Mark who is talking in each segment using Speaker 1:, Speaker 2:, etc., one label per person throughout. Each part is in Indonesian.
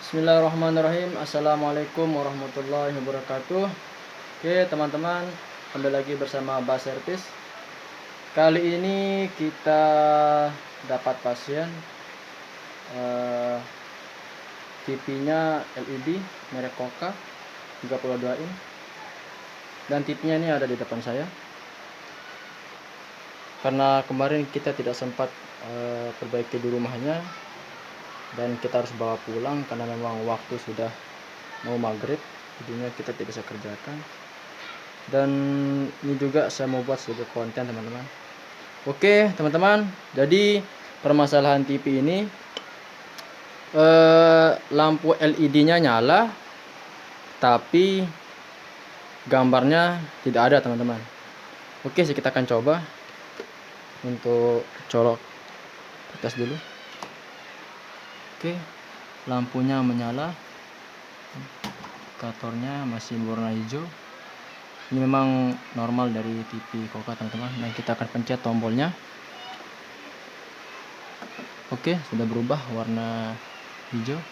Speaker 1: Bismillahirrahmanirrahim. Assalamualaikum warahmatullahi wabarakatuh. Oke teman-teman, kembali lagi bersama Bas Servis. Kali ini kita dapat pasien, TV-nya LED merek Koka 32 in, dan TV-nya ini ada di depan saya. Karena kemarin kita tidak sempat perbaiki di rumahnya, dan kita harus bawa pulang karena memang waktu sudah mau maghrib, jadinya kita tidak bisa kerjakan. Dan ini juga saya mau buat sebagai konten teman-teman. Oke teman-teman, jadi permasalahan TV ini, lampu LED-nya nyala tapi gambarnya tidak ada teman-teman. Oke, kita akan coba untuk colok tes dulu. Oke, lampunya menyala, indikatornya masih berwarna hijau. Ini memang normal dari TV Koka teman-teman. Dan kita akan pencet tombolnya. Oke, sudah berubah warna hijau.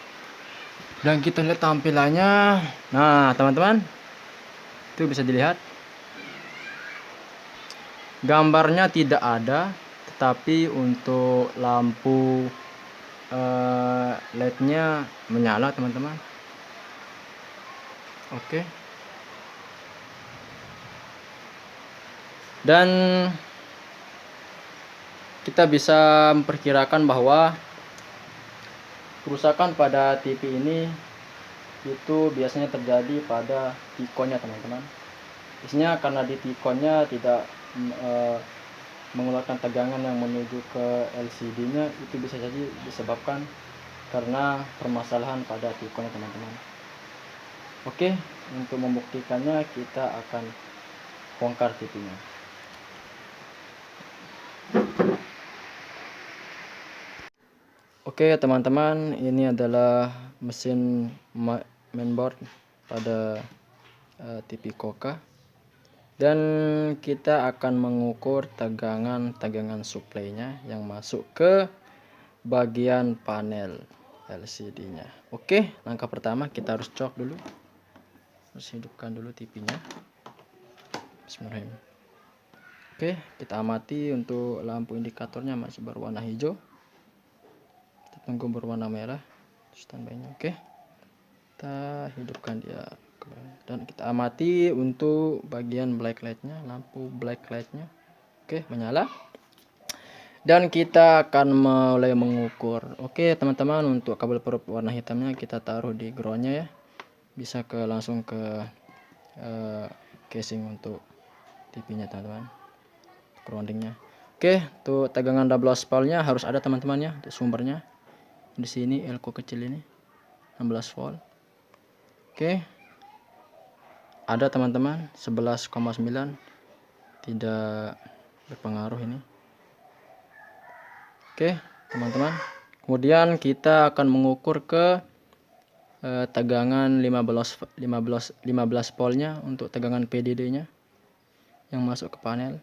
Speaker 1: Dan kita lihat tampilannya. Nah teman-teman, itu bisa dilihat gambarnya tidak ada, tetapi untuk lampu LED-nya menyala teman-teman. Oke. Dan kita bisa memperkirakan bahwa kerusakan pada TV ini itu biasanya terjadi pada T-Con-nya teman-teman. Biasanya karena di T-Con-nya tidak mengeluarkan tegangan yang menuju ke LCD-nya, itu bisa jadi disebabkan karena permasalahan pada T-Con-nya teman-teman. Oke, untuk membuktikannya kita akan bongkar TV-nya. Oke teman-teman, ini adalah mesin mainboard pada TV Koka, dan kita akan mengukur tegangan supply-nya yang masuk ke bagian panel LCD-nya. Oke, langkah pertama kita harus cok dulu, harus hidupkan dulu TV-nya. Bismillahirrahmanirrahim. Oke, kita amati untuk lampu indikatornya masih berwarna hijau. Kita tunggu berwarna merah standby-nya. Oke, kita hidupkan dia, dan kita amati untuk bagian black light-nya, lampu black light-nya. Oke, menyala. Dan kita akan mulai mengukur. Oke teman-teman, untuk kabel perut warna hitamnya kita taruh di ground-nya ya, bisa langsung ke casing untuk TV-nya teman-teman, groundingnya. Oke, tuh tegangan double aspal-nya harus ada teman-teman ya, untuk sumbernya di sini elko kecil ini 16 volt. Oke, ada teman-teman 11,9, tidak berpengaruh ini. Oke teman-teman, kemudian kita akan mengukur ke tegangan 15 voltnya untuk tegangan PDD-nya yang masuk ke panel.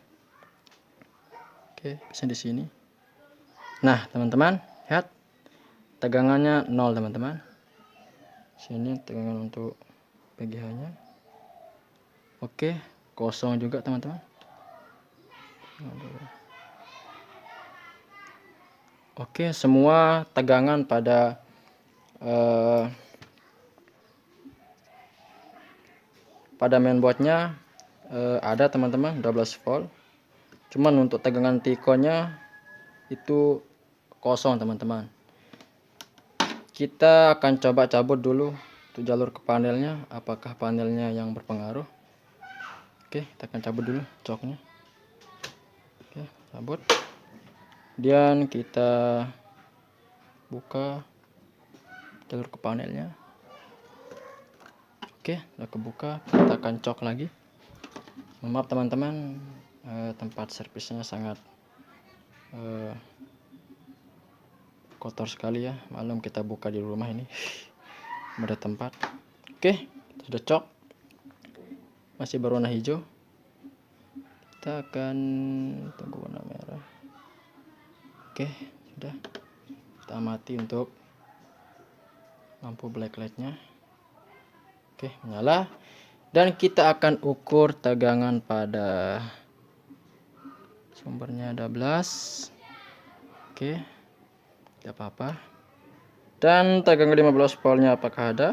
Speaker 1: Oke, bisa di sini. Nah teman-teman, lihat tegangannya 0 teman-teman. Sini tegangan untuk PGH-nya. Oke, kosong juga teman-teman. Oke, semua tegangan pada mainboardnya ada teman-teman 12 volt. Cuman untuk tegangan T-Con-nya itu kosong teman-teman. Kita akan coba cabut dulu untuk jalur ke panelnya, apakah panelnya yang berpengaruh. Oke, kita akan cabut dulu coknya. Oke, cabut. Dan kita buka jalur ke panelnya. Oke, udah kebuka. Kita akan cok lagi. Maaf teman-teman, tempat servisnya sangat kotor sekali ya. Malam kita buka di rumah ini, ada tempat. Oke, sudah cok, masih berwarna hijau. Kita akan tunggu warna merah. Oke, sudah. Kita amati untuk lampu backlightnya. Oke, menyala. Dan kita akan ukur tegangan pada sumbernya 12. Oke, tidak apa-apa. Dan tegangan 15 voltnya apakah ada?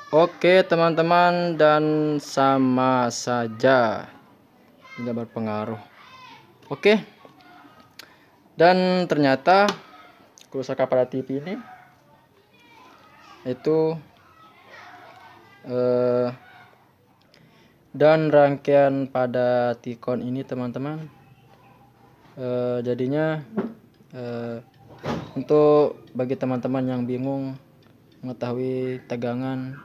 Speaker 1: Oke teman-teman, dan sama saja, tidak berpengaruh. Oke, dan ternyata kerusakan pada TV ini itu dan rangkaian pada Tikon ini teman-teman, jadinya untuk bagi teman-teman yang bingung mengetahui tegangan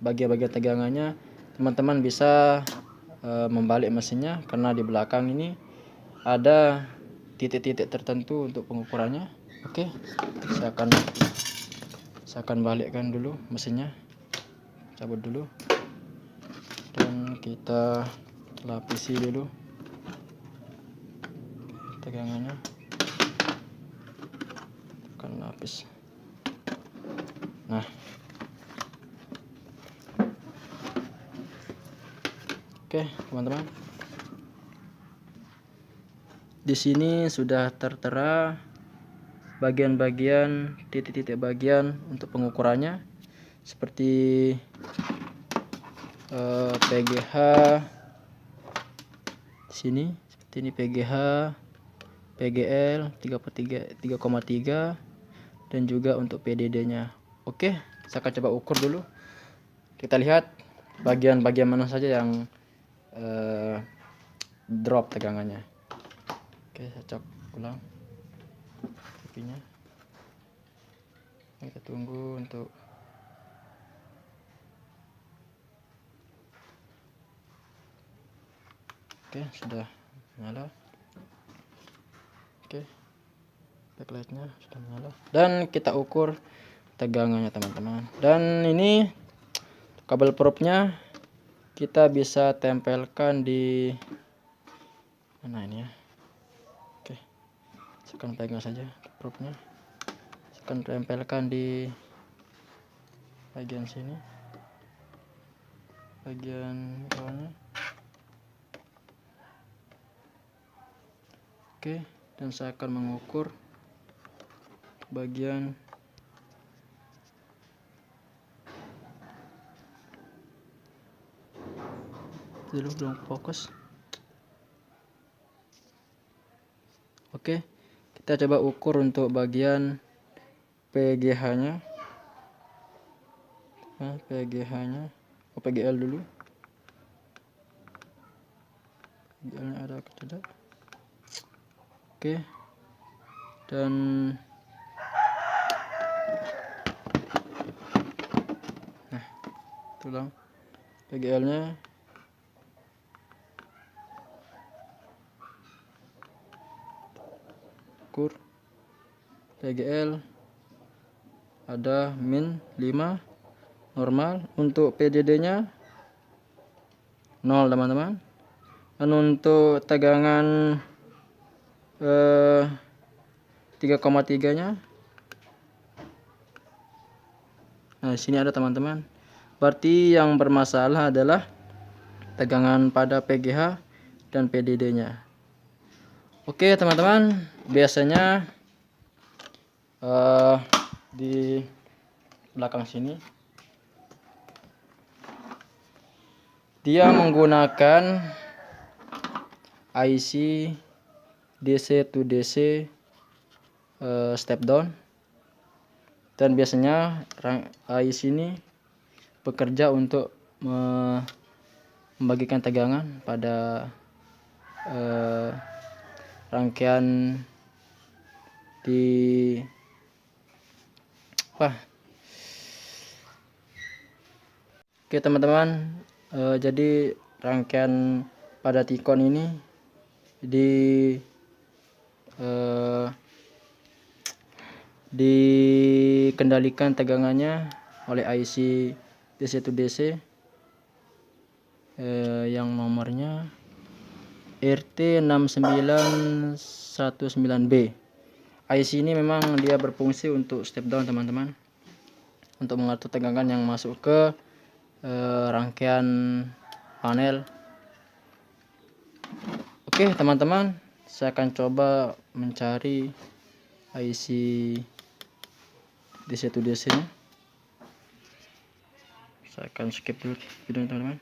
Speaker 1: bagian-bagian tegangannya, teman-teman bisa membalik mesinnya, karena di belakang ini ada titik-titik tertentu untuk pengukurannya. Oke, saya akan balikkan dulu mesinnya, cabut dulu, dan kita lapisi dulu tegangannya. Akan lapis. Nah, oke teman-teman, di sini sudah tertera bagian-bagian, titik-titik bagian untuk pengukurannya, seperti PGH di sini, seperti ini PGH, PGL 3,3, dan juga untuk PDD-nya. Oke, saya akan coba ukur dulu. Kita lihat bagian-bagian mana saja yang drop tegangannya. Oke, saya cek ulang TV-nya. Kita tunggu untuk oke, sudah nyala. Oke, backlightnya sudah menyala, dan kita ukur tegangannya teman-teman. Dan ini kabel probe-nya kita bisa tempelkan di mana ini ya. Oke, saya akan pegang saja probe-nya, saya akan tempelkan di bagian sini, bagian bawahnya. Oke, dan saya akan mengukur bagian dulu, belum fokus. Oke, kita coba ukur untuk bagian PGH-nya. Nah, PGH-nya, PGL dulu. PGL-nya ada atau tidak? Oke, dan nah, tulang PGL-nya ukur. PGL ada min 5 normal. Untuk PDD-nya 0 teman-teman. Dan untuk tegangan 3,3-nya, nah di sini ada teman-teman. Berarti yang bermasalah adalah tegangan pada PGH dan PDD-nya. Oke teman-teman, biasanya di belakang sini dia menggunakan IC DC to DC step down, dan biasanya IC ini bekerja untuk membagikan tegangan pada rangkaian di Oke teman-teman, jadi rangkaian pada Tikon ini dikendalikan tegangannya oleh IC DC to DC yang nomornya RT69109B. IC ini memang dia berfungsi untuk step down teman-teman, untuk mengatur tegangan yang masuk ke rangkaian panel. Oke teman-teman, saya akan coba mencari IC DC-to-DC nya. Saya akan skip dulu videonya teman-teman.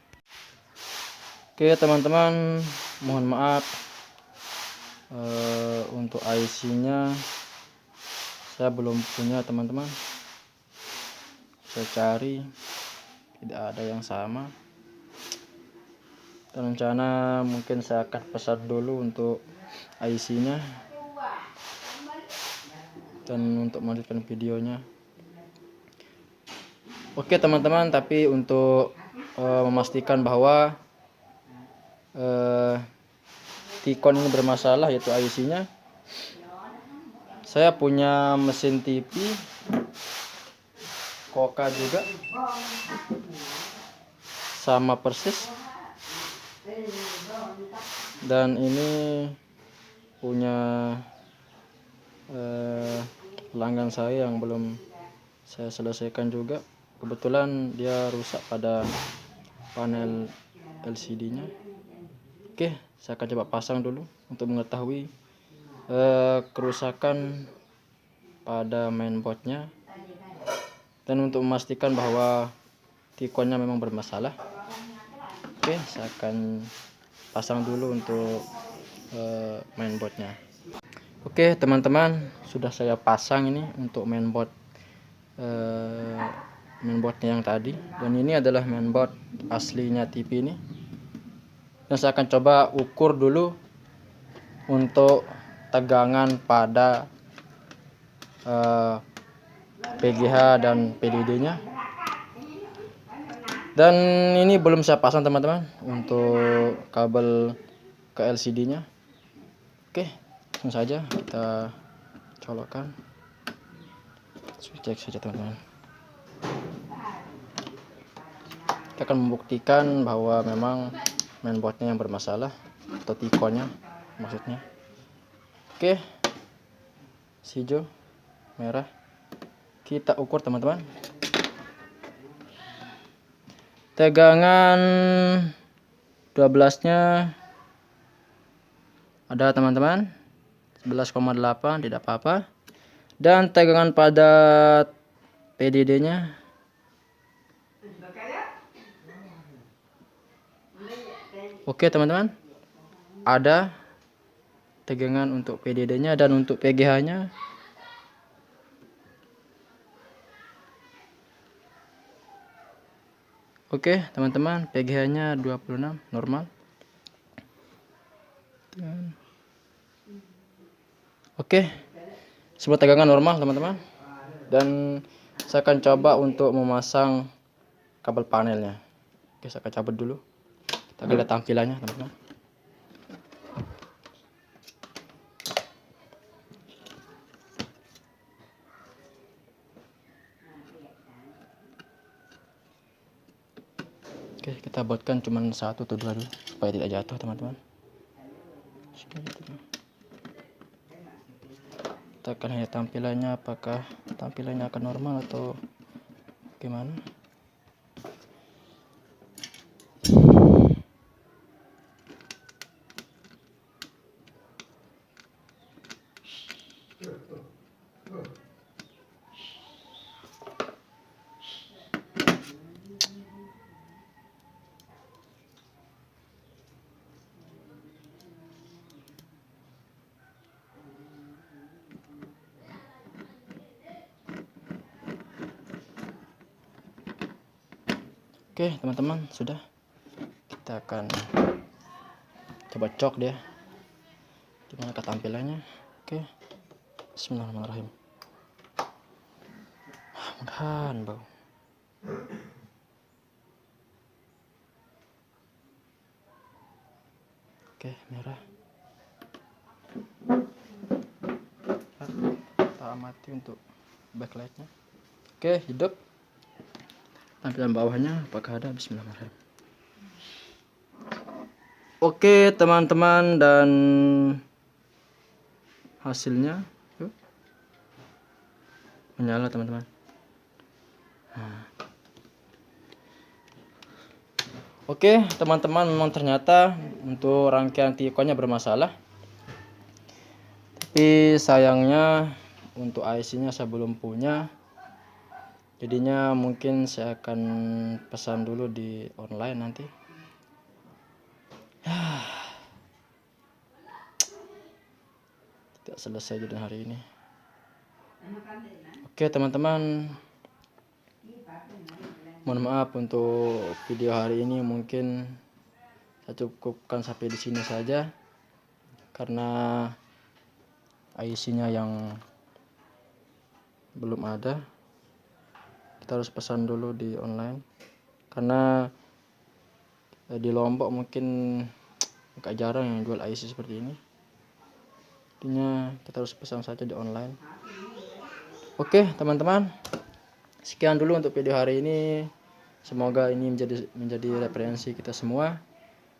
Speaker 1: Oke teman-teman, mohon maaf untuk IC nya saya belum punya teman-teman. Saya cari, tidak ada yang sama. Dan rencana mungkin saya akan pesan dulu untuk IC nya dan untuk melanjutkan videonya. Oke teman-teman, tapi untuk memastikan bahwa T-Con ini bermasalah, yaitu IC nya, saya punya mesin TV Koka juga sama persis, dan ini punya pelanggan saya yang belum saya selesaikan juga. Kebetulan dia rusak pada panel LCD nya. Oke, saya akan coba pasang dulu untuk mengetahui kerusakan pada mainboardnya, dan untuk memastikan bahwa T-Con nya memang bermasalah. Oke, saya akan pasang dulu untuk mainboardnya. Oke teman-teman, sudah saya pasang ini untuk mainboardnya yang tadi, dan ini adalah mainboard aslinya TV ini. Dan saya akan coba ukur dulu untuk tegangan pada PGH dan PDD nya. Dan ini belum saya pasang teman-teman untuk kabel ke LCD nya. Oke, langsung saja kita colokkan. Cek saja teman-teman. Kita akan membuktikan bahwa memang mainboardnya yang bermasalah, atau T-Con nya maksudnya. Oke, hijau, merah, kita ukur teman-teman. Tegangan 12 nya ada teman-teman, 11,8, tidak apa-apa. Dan tegangan pada PDD nya oke teman-teman, ada tegangan untuk PDD nya, dan untuk PGH nya oke teman-teman, PGH nya 26 normal. Oke, semua tegangan normal teman-teman. Dan saya akan coba untuk memasang kabel panelnya. Oke, saya akan cabut dulu. Kita lihat tampilannya teman-teman. Oke, kita buatkan cuma 1 atau 2 dulu supaya tidak jatuh teman-teman. Kita akan lihat tampilannya, apakah tampilannya akan normal atau gimana. Oke teman-teman, sudah. Kita akan coba cok dia gimana ketampilannya. Oke, bismillahirrahmanirrahim. Mudah-mudahan bau. Oke, merah. Kita amati untuk backlightnya. Oke, hidup. Tampilan bawahnya apakah ada? Bismillahirrahmanirrahim. Oke teman-teman, dan hasilnya menyala teman-teman. Oke teman-teman, memang ternyata untuk rangkaian T-Con-nya bermasalah, tapi sayangnya untuk IC-nya saya belum punya, jadinya mungkin saya akan pesan dulu di online nanti. Tidak selesai juga hari ini. Oke teman-teman, mohon maaf untuk video hari ini, mungkin saya cukupkan sampai di sini saja karena IC-nya yang belum ada. Kita harus pesan dulu di online karena di Lombok mungkin agak jarang yang jual IC seperti ini. Intinya kita harus pesan saja di online. Oke teman-teman, sekian dulu untuk video hari ini. Semoga ini menjadi referensi kita semua.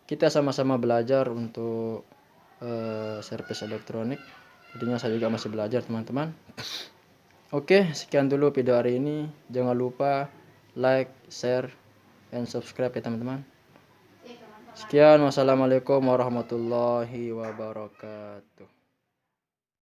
Speaker 1: Kita sama-sama belajar untuk servis elektronik. Jadinya saya juga masih belajar teman-teman. Oke, sekian dulu video hari ini. Jangan lupa like, share, dan subscribe ya teman-teman. Sekian, wassalamualaikum warahmatullahi wabarakatuh.